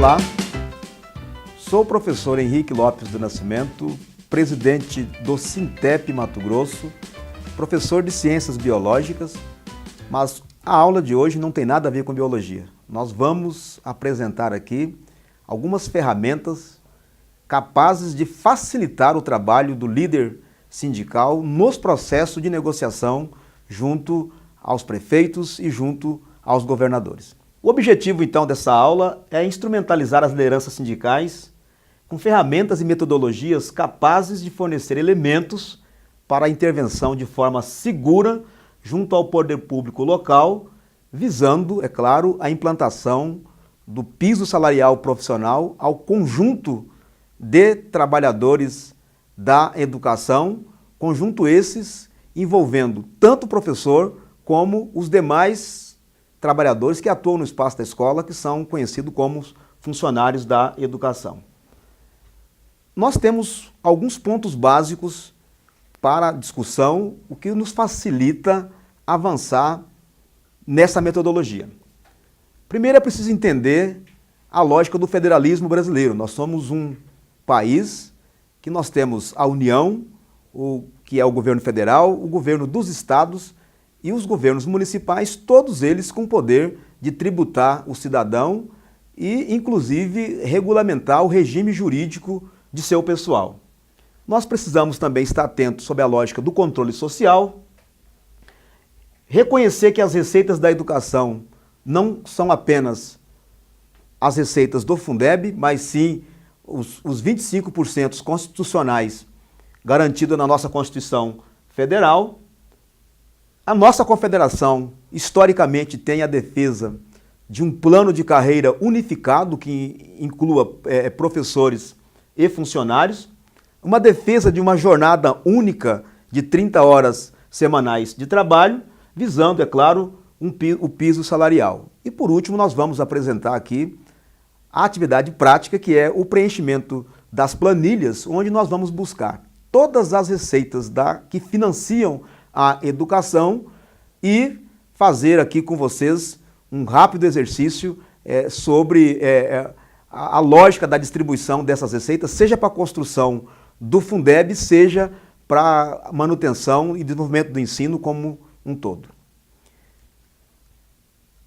Olá, sou o professor Henrique Lopes do Nascimento, presidente do Sintep Mato Grosso, professor de Ciências Biológicas, mas a aula de hoje não tem nada a ver com biologia. Nós vamos apresentar aqui algumas ferramentas capazes de facilitar o trabalho do líder sindical nos processos de negociação junto aos prefeitos e junto aos governadores. O objetivo, então, dessa aula é instrumentalizar as lideranças sindicais com ferramentas e metodologias capazes de fornecer elementos para a intervenção de forma segura junto ao poder público local, visando, é claro, a implantação do piso salarial profissional ao conjunto de trabalhadores da educação, conjunto esses envolvendo tanto o professor como os demais trabalhadores que atuam no espaço da escola, que são conhecidos como funcionários da educação. Nós temos alguns pontos básicos para a discussão, o que nos facilita avançar nessa metodologia. Primeiro é preciso entender a lógica do federalismo brasileiro. Nós somos um país que nós temos a União, que é o governo federal, o governo dos estados e os governos municipais, todos eles com poder de tributar o cidadão e, inclusive, regulamentar o regime jurídico de seu pessoal. Nós precisamos também estar atentos sobre a lógica do controle social, reconhecer que as receitas da educação não são apenas as receitas do Fundeb, mas sim os 25% constitucionais garantidos na nossa Constituição Federal. A nossa confederação, historicamente, tem a defesa de um plano de carreira unificado que inclua professores e funcionários, uma defesa de uma jornada única de 30 horas semanais de trabalho, visando, é claro, o piso salarial. E por último, nós vamos apresentar aqui a atividade prática, que é o preenchimento das planilhas, onde nós vamos buscar todas as receitas que financiam a educação e fazer aqui com vocês um rápido exercício sobre a lógica da distribuição dessas receitas, seja para a construção do Fundeb, seja para a manutenção e desenvolvimento do ensino como um todo.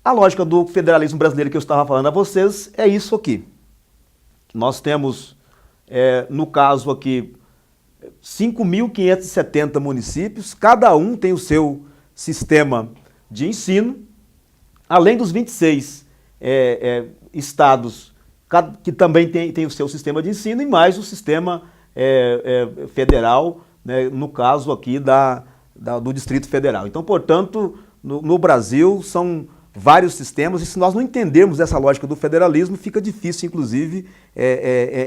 A lógica do federalismo brasileiro que eu estava falando a vocês é isso aqui. Nós temos, no caso aqui, 5.570 municípios, cada um tem o seu sistema de ensino, além dos 26 estados que também tem o seu sistema de ensino e mais o sistema federal, né, no caso aqui do Distrito Federal. Então, portanto, no Brasil são vários sistemas e se nós não entendermos essa lógica do federalismo, fica difícil, inclusive,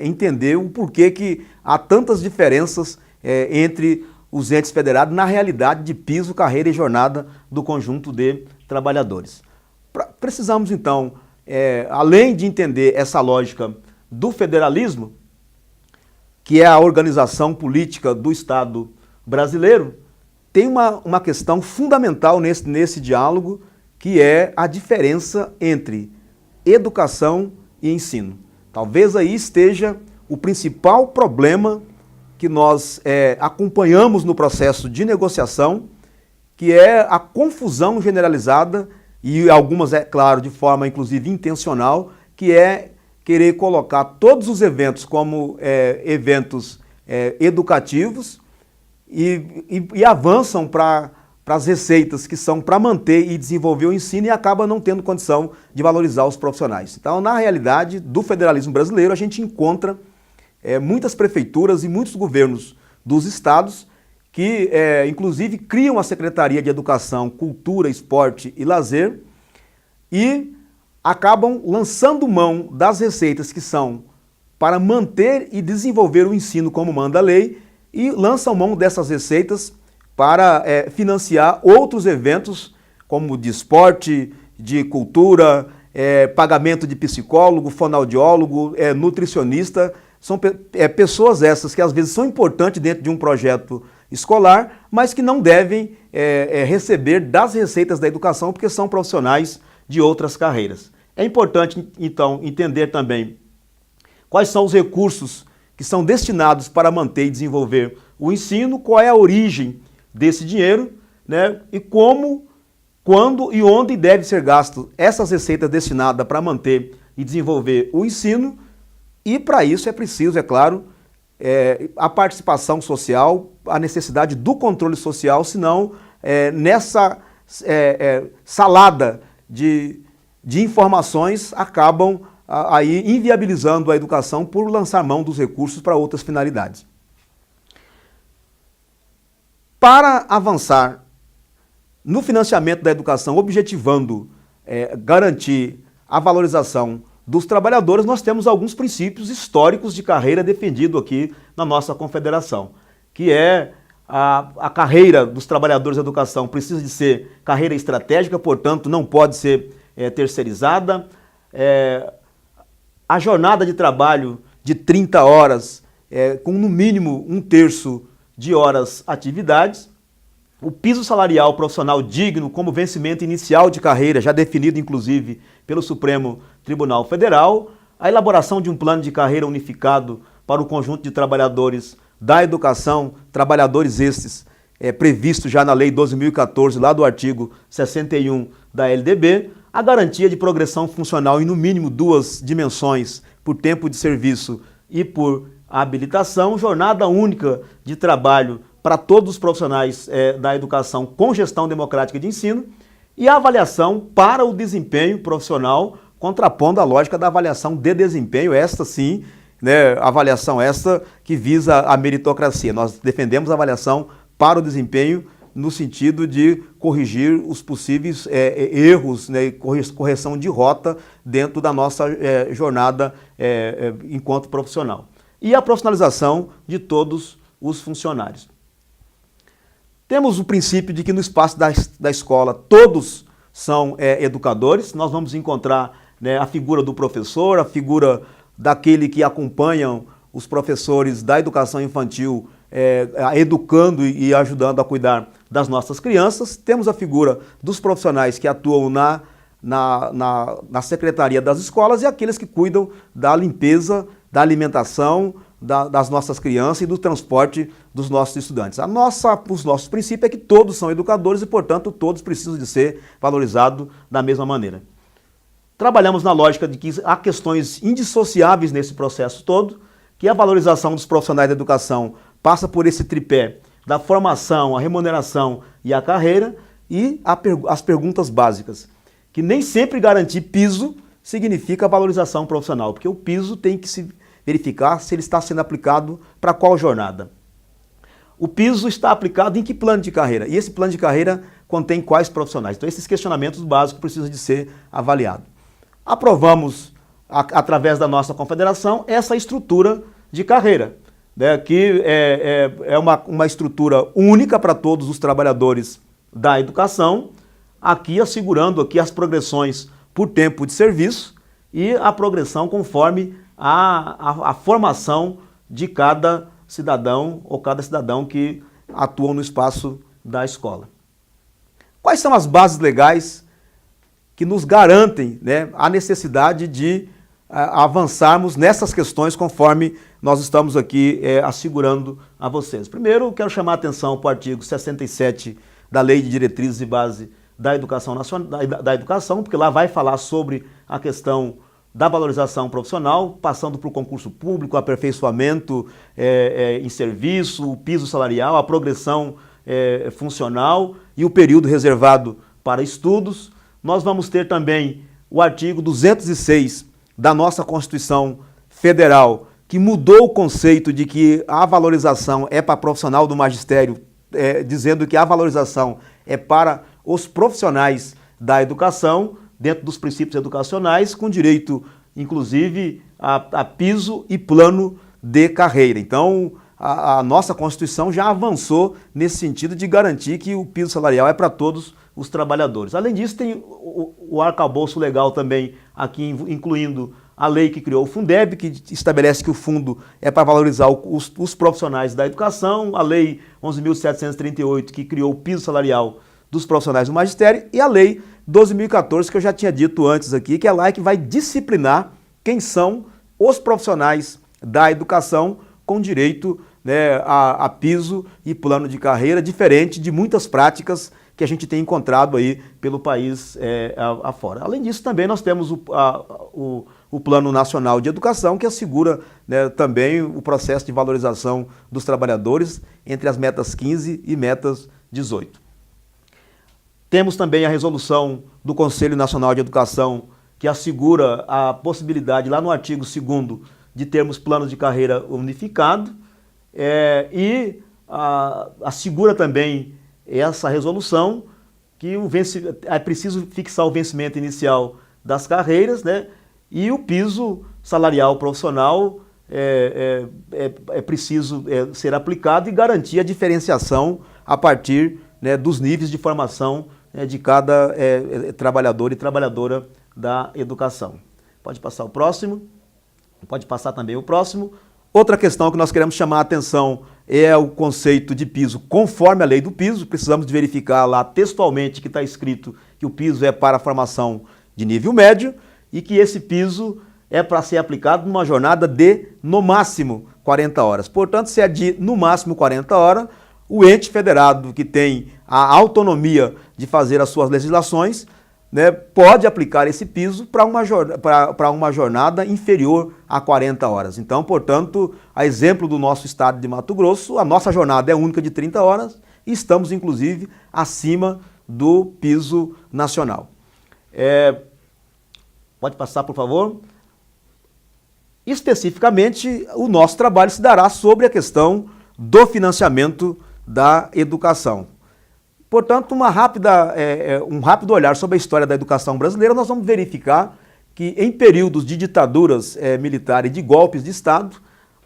entender o porquê que há tantas diferenças entre os entes federados na realidade de piso, carreira e jornada do conjunto de trabalhadores. Precisamos, então, além de entender essa lógica do federalismo, que é a organização política do Estado brasileiro, tem uma questão fundamental nesse diálogo, que é a diferença entre educação e ensino. Talvez aí esteja o principal problema que nós acompanhamos no processo de negociação, que é a confusão generalizada, e algumas, é claro, de forma inclusive intencional, que é querer colocar todos os eventos como eventos educativos e avançam para as receitas que são para manter e desenvolver o ensino e acaba não tendo condição de valorizar os profissionais. Então, na realidade do federalismo brasileiro, a gente encontra muitas prefeituras e muitos governos dos estados que, inclusive, criam a Secretaria de Educação, Cultura, Esporte e Lazer e acabam lançando mão das receitas que são para manter e desenvolver o ensino como manda a lei e lançam mão dessas receitas para financiar outros eventos como de esporte, de cultura, pagamento de psicólogo, fonoaudiólogo, nutricionista. São pessoas essas que às vezes são importantes dentro de um projeto escolar, mas que não devem receber das receitas da educação porque são profissionais de outras carreiras. É importante, então, entender também quais são os recursos que são destinados para manter e desenvolver o ensino, qual é a origem desse dinheiro, né? E como, quando e onde deve ser gasto essas receitas destinadas para manter e desenvolver o ensino. E para isso é preciso, é claro, a participação social, a necessidade do controle social, senão nessa salada de informações acabam aí inviabilizando a educação por lançar mão dos recursos para outras finalidades. Para avançar no financiamento da educação, objetivando garantir a valorização dos trabalhadores, nós temos alguns princípios históricos de carreira defendido aqui na nossa confederação, que é a carreira dos trabalhadores da educação precisa de ser carreira estratégica, portanto não pode ser terceirizada. A jornada de trabalho de 30 horas, com no mínimo 1/3 de horas atividades. O piso salarial profissional digno como vencimento inicial de carreira, já definido inclusive pelo Supremo Tribunal Federal. A elaboração de um plano de carreira unificado para o conjunto de trabalhadores da educação, trabalhadores estes previsto já na Lei 12.014, lá do artigo 61 da LDB. A garantia de progressão funcional em no mínimo 2 dimensões por tempo de serviço e por habilitação, jornada única de trabalho para todos os profissionais da educação com gestão democrática de ensino e a avaliação para o desempenho profissional, contrapondo a lógica da avaliação de desempenho, esta sim, né, avaliação esta que visa a meritocracia. Nós defendemos a avaliação para o desempenho no sentido de corrigir os possíveis erros, né, correção de rota dentro da nossa jornada enquanto profissional. E a profissionalização de todos os funcionários. Temos o princípio de que no espaço da escola todos são educadores. Nós vamos encontrar, né, a figura do professor, a figura daquele que acompanham os professores da educação infantil, educando e ajudando a cuidar das nossas crianças. Temos a figura dos profissionais que atuam na secretaria das escolas e aqueles que cuidam da limpeza, da alimentação das nossas crianças e do transporte dos nossos estudantes. Os nossos princípios é que todos são educadores e, portanto, todos precisam de ser valorizados da mesma maneira. Trabalhamos na lógica de que há questões indissociáveis nesse processo todo, que a valorização dos profissionais da educação passa por esse tripé da formação, a remuneração e a carreira, e as perguntas básicas, que nem sempre garantir piso significa valorização profissional, porque o piso tem que se verificar se ele está sendo aplicado para qual jornada. O piso está aplicado em que plano de carreira? E esse plano de carreira contém quais profissionais? Então esses questionamentos básicos precisam de ser avaliados. Aprovamos, através da nossa confederação, essa estrutura de carreira, né, que é uma estrutura única para todos os trabalhadores da educação, aqui assegurando aqui as progressões por tempo de serviço e a progressão conforme a formação de cada cidadão ou cada cidadão que atuam no espaço da escola. Quais são as bases legais que nos garantem, né, a necessidade de avançarmos nessas questões conforme nós estamos aqui assegurando a vocês? Primeiro, eu quero chamar a atenção para o artigo 67 da Lei de Diretrizes e Base da Educação Nacional, da Educação, porque lá vai falar sobre a questão da valorização profissional, passando por concurso público, aperfeiçoamento em serviço, o piso salarial, a progressão funcional e o período reservado para estudos. Nós vamos ter também o artigo 206 da nossa Constituição Federal, que mudou o conceito de que a valorização é para profissional do magistério, dizendo que a valorização é para os profissionais da educação, dentro dos princípios educacionais, com direito, inclusive, a piso e plano de carreira. Então, a nossa Constituição já avançou nesse sentido de garantir que o piso salarial é para todos os trabalhadores. Além disso, tem o arcabouço legal também, aqui incluindo a lei que criou o Fundeb, que estabelece que o fundo é para valorizar os profissionais da educação, a lei 11.738, que criou o piso salarial dos profissionais do magistério, e a lei 12.014, que eu já tinha dito antes aqui, que é lá que vai disciplinar quem são os profissionais da educação com direito, né, a piso e plano de carreira, diferente de muitas práticas que a gente tem encontrado aí pelo país afora. Além disso, também nós temos o Plano Nacional de Educação, que assegura, né, também o processo de valorização dos trabalhadores entre as metas 15 e metas 18. Temos também a resolução do Conselho Nacional de Educação, que assegura a possibilidade, lá no artigo 2º, de termos planos de carreira unificado, e assegura também essa resolução que é preciso fixar o vencimento inicial das carreiras, né, e o piso salarial profissional é preciso ser aplicado e garantir a diferenciação a partir, né, dos níveis de formação de cada trabalhador e trabalhadora da educação. Pode passar o próximo. Pode passar também o próximo. Outra questão que nós queremos chamar a atenção é o conceito de piso conforme a lei do piso. Precisamos de verificar lá textualmente que está escrito que o piso é para a formação de nível médio e que esse piso é para ser aplicado numa jornada de, no máximo, 40 horas. Portanto, se é de, no máximo, 40 horas, o ente federado que tem a autonomia de fazer as suas legislações, né, pode aplicar esse piso para uma jornada inferior a 40 horas. Então, portanto, a exemplo do nosso estado de Mato Grosso, a nossa jornada é única de 30 horas e estamos, inclusive, acima do piso nacional. Pode passar, por favor. Especificamente, o nosso trabalho se dará sobre a questão do financiamento da educação. Portanto, um rápido olhar sobre a história da educação brasileira, nós vamos verificar que em períodos de ditaduras militares e de golpes de Estado,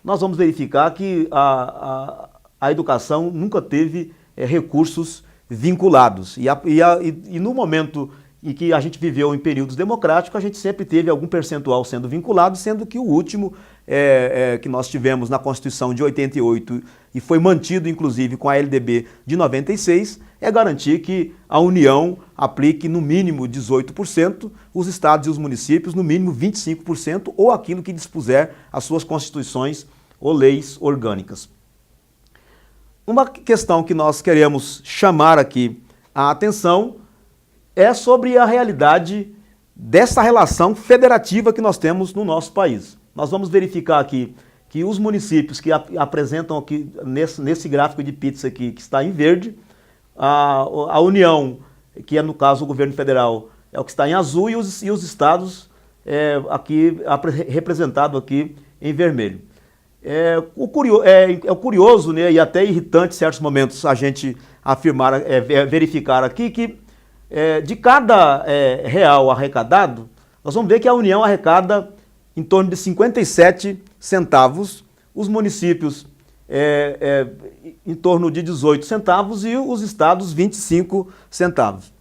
nós vamos verificar que a educação nunca teve recursos vinculados. E no momento em que a gente viveu em períodos democráticos, a gente sempre teve algum percentual sendo vinculado, sendo que o último que nós tivemos na Constituição de 88 e foi mantido, inclusive, com a LDB de 96, é garantir que a União aplique no mínimo 18%, os estados e os municípios no mínimo 25% ou aquilo que dispuser as suas constituições ou leis orgânicas. Uma questão que nós queremos chamar aqui a atenção é sobre a realidade dessa relação federativa que nós temos no nosso país. Nós vamos verificar aqui que os municípios que apresentam aqui nesse gráfico de pizza aqui, que está em verde, a União, que é no caso o governo federal, é o que está em azul, e os estados aqui representado aqui em vermelho. É curioso, né, e até irritante em certos momentos a gente afirmar, verificar aqui que de cada real arrecadado, nós vamos ver que a União arrecada em torno de 57 centavos, os municípios em torno de 18 centavos e os estados 25 centavos.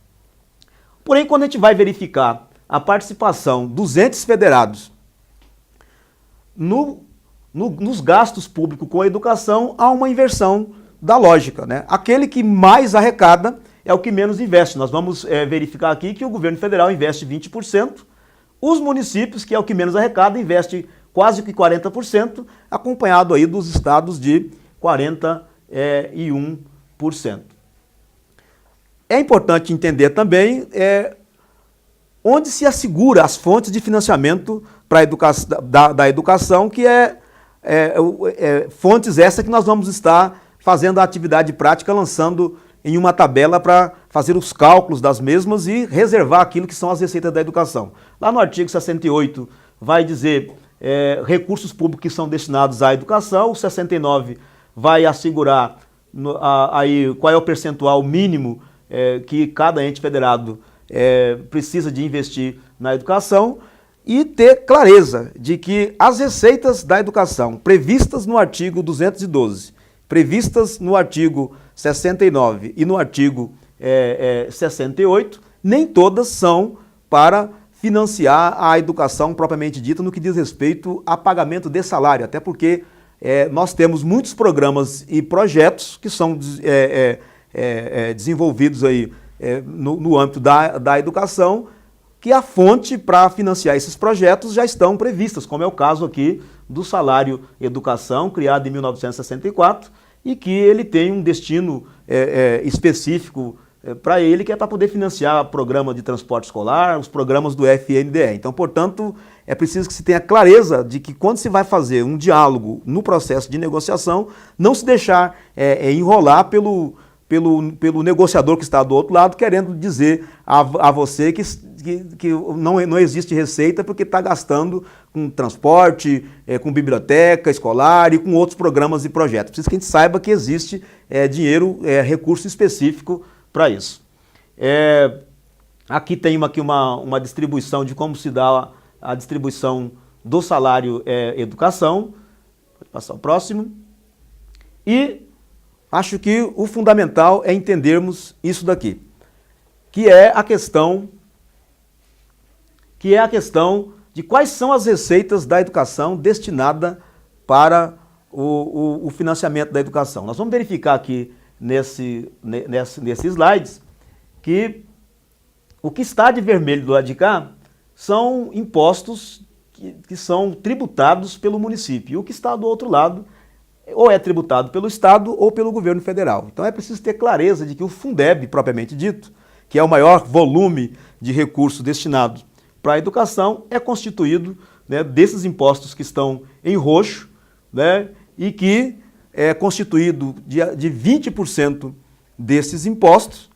Porém, quando a gente vai verificar a participação dos entes federados nos gastos públicos com a educação, há uma inversão da lógica, né? Aquele que mais arrecada é o que menos investe. Nós vamos verificar aqui que o governo federal investe 20%, os municípios, que é o que menos arrecada, investe quase que 40%, acompanhado aí dos estados de 41%. É importante entender também onde se assegura as fontes de financiamento da educação, que fontes essas que nós vamos estar fazendo a atividade prática, lançando em uma tabela para fazer os cálculos das mesmas e reservar aquilo que são as receitas da educação. Lá no artigo 68 vai dizer recursos públicos que são destinados à educação, o 69 vai assegurar aí qual é o percentual mínimo que cada ente federado precisa de investir na educação e ter clareza de que as receitas da educação previstas no artigo 212, previstas no artigo 69 e no artigo 68, nem todas são para financiar a educação propriamente dita no que diz respeito a pagamento de salário, até porque nós temos muitos programas e projetos que são desenvolvidos aí no âmbito da educação, que a fonte para financiar esses projetos já estão previstas, como é o caso aqui do Salário Educação, criado em 1964, e que ele tem um destino específico para ele, que é para poder financiar o programa de transporte escolar, os programas do FNDE. Então, portanto, é preciso que se tenha clareza de que quando se vai fazer um diálogo no processo de negociação, não se deixar enrolar pelo negociador que está do outro lado, querendo dizer a você que não existe receita porque está gastando com transporte, com biblioteca escolar e com outros programas e projetos. Preciso que a gente saiba que existe dinheiro, recurso específico para isso. Aqui tem uma distribuição de como se dá a distribuição do salário educação. Pode passar o próximo. E acho que o fundamental é entendermos isso daqui, que é a questão de quais são as receitas da educação destinada para o financiamento da educação. Nós vamos verificar aqui nesses slides que o que está de vermelho do lado de cá são impostos que são tributados pelo município, e o que está do outro lado ou é tributado pelo Estado ou pelo governo federal. Então é preciso ter clareza de que o Fundeb, propriamente dito, que é o maior volume de recursos destinados para a educação, é constituído, né, desses impostos que estão em roxo, né, e que é constituído de 20% desses impostos,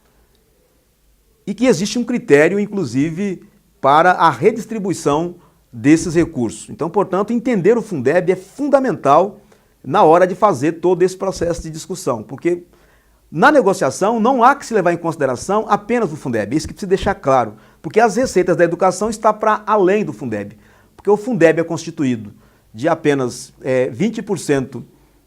e que existe um critério, inclusive, para a redistribuição desses recursos. Então, portanto, entender o Fundeb é fundamental na hora de fazer todo esse processo de discussão, porque na negociação não há que se levar em consideração apenas o Fundeb, isso que precisa deixar claro, porque as receitas da educação estão para além do Fundeb, porque o Fundeb é constituído de apenas 20%,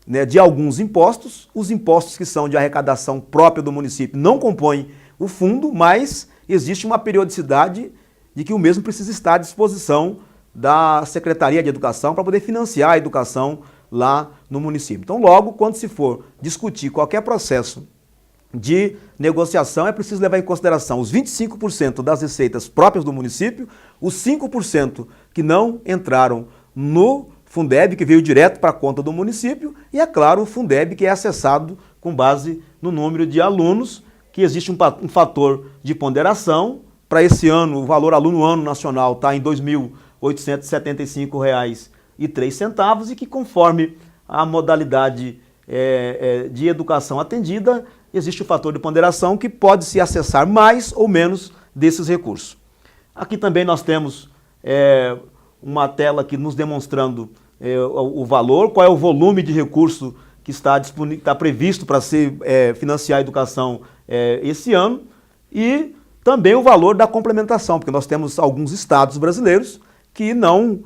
né, de alguns impostos, os impostos que são de arrecadação própria do município não compõem o fundo, mas existe uma periodicidade de que o mesmo precisa estar à disposição da Secretaria de Educação para poder financiar a educação lá no município. Então, logo, quando se for discutir qualquer processo de negociação, é preciso levar em consideração os 25% das receitas próprias do município, os 5% que não entraram no Fundeb, que veio direto para a conta do município, e, é claro, o Fundeb, que é acessado com base no número de alunos, que existe um fator de ponderação. Para esse ano, o valor aluno-ano nacional está em R$ 2.875,03, e que, conforme a modalidade de educação atendida, existe o fator de ponderação que pode se acessar mais ou menos desses recursos. Aqui também nós temos uma tela aqui nos demonstrando o valor, qual é o volume de recurso que está previsto para se financiar a educação esse ano, e também o valor da complementação, porque nós temos alguns estados brasileiros que não,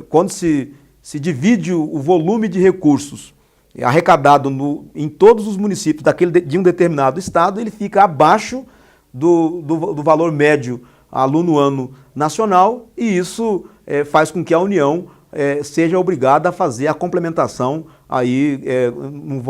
quando se divide o volume de recursos arrecadado em todos os municípios de um determinado estado, ele fica abaixo do valor médio aluno-ano nacional, e isso faz com que a União seja obrigada a fazer a complementação aí num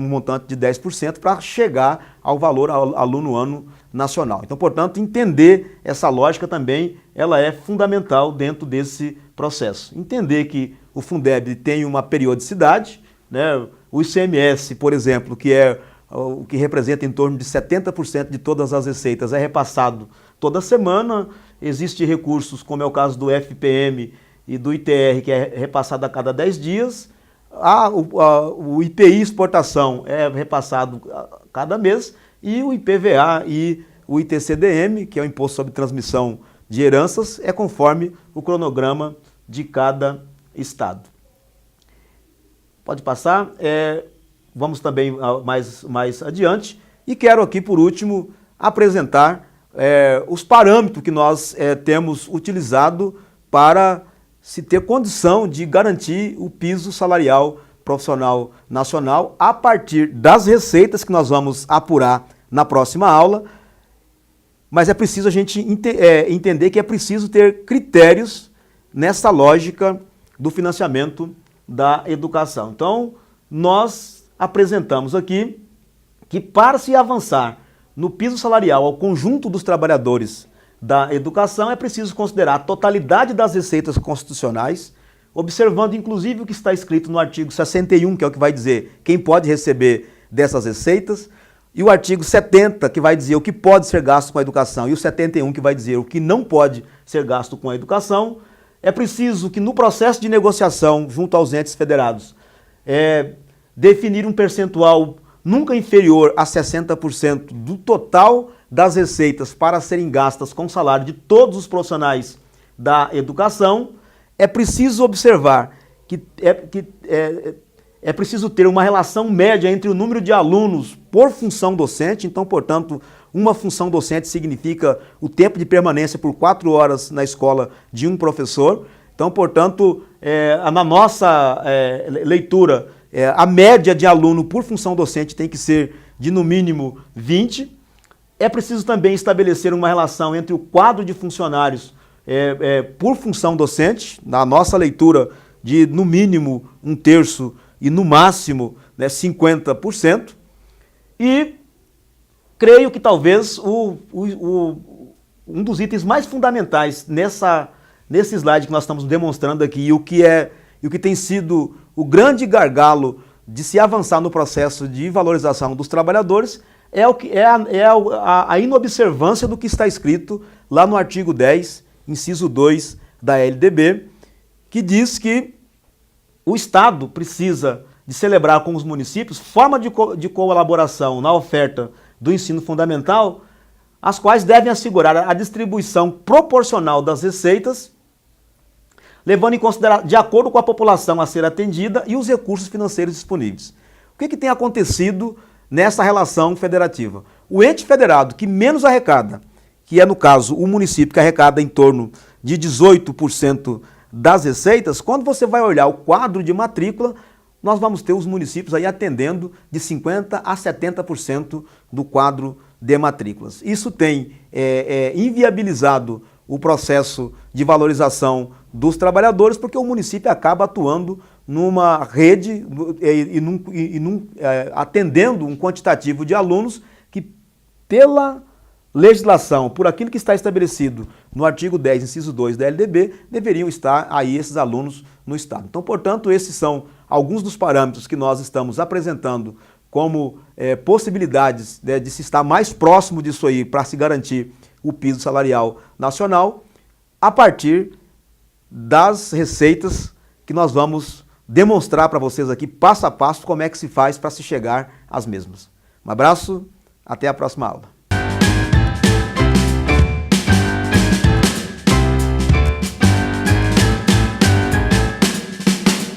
montante de 10% para chegar ao valor aluno-ano nacional. Então, portanto, entender essa lógica também, ela é fundamental dentro desse processo. Entender que o Fundeb tem uma periodicidade, né? O ICMS, por exemplo, que é o que representa em torno de 70% de todas as receitas, é repassado toda semana. Existem recursos, como é o caso do FPM e do ITR, que é repassado a cada 10 dias. O IPI exportação é repassado a cada mês, e o IPVA e o ITCDM, que é o Imposto sobre Transmissão de Heranças, é conforme o cronograma de cada estado. Pode passar. Vamos também mais adiante, e quero aqui, por último, apresentar os parâmetros que nós temos utilizado para se ter condição de garantir o piso salarial profissional nacional a partir das receitas que nós vamos apurar na próxima aula, mas é preciso a gente entender que é preciso ter critérios nessa lógica do financiamento da educação. Então, nós apresentamos aqui que, para se avançar no piso salarial ao conjunto dos trabalhadores da educação, é preciso considerar a totalidade das receitas constitucionais, observando inclusive o que está escrito no artigo 61, que é o que vai dizer quem pode receber dessas receitas, e o artigo 70, que vai dizer o que pode ser gasto com a educação, e o 71, que vai dizer o que não pode ser gasto com a educação. É preciso que no processo de negociação junto aos entes federados, definir um percentual nunca inferior a 60% do total das receitas para serem gastas com o salário de todos os profissionais da educação. É preciso observar que é preciso ter uma relação média entre o número de alunos por função docente. Então, portanto, uma função docente significa o tempo de permanência por 4 horas na escola de um professor. Então, portanto, na nossa leitura, a média de aluno por função docente tem que ser de no mínimo 20. É preciso também estabelecer uma relação entre o quadro de funcionários por função docente, na nossa leitura de no mínimo 1/3 e no máximo 50%. E creio que talvez um dos itens mais fundamentais nesse slide que nós estamos demonstrando aqui, e o que tem sido o grande gargalo de se avançar no processo de valorização dos trabalhadores, é a inobservância do que está escrito lá no artigo 10, inciso 2 da LDB, que diz que o Estado precisa de celebrar com os municípios forma de colaboração na oferta do ensino fundamental, as quais devem assegurar a distribuição proporcional das receitas, levando em consideração, de acordo com a população a ser atendida e os recursos financeiros disponíveis. O que tem acontecido nessa relação federativa? O ente federado que menos arrecada, que é no caso o município que arrecada em torno de 18% das receitas, quando você vai olhar o quadro de matrícula, nós vamos ter os municípios aí atendendo de 50% a 70% do quadro de matrículas. Isso tem inviabilizado o processo de valorização dos trabalhadores, porque o município acaba atuando numa rede atendendo um quantitativo de alunos que, pela legislação, por aquilo que está estabelecido no artigo 10, inciso 2 da LDB, deveriam estar aí esses alunos no Estado. Então, portanto, esses são alguns dos parâmetros que nós estamos apresentando como possibilidades de se estar mais próximo disso aí para se garantir o piso salarial nacional, a partir das receitas que nós vamos demonstrar para vocês aqui, passo a passo, como é que se faz para se chegar às mesmas. Um abraço, até a próxima aula.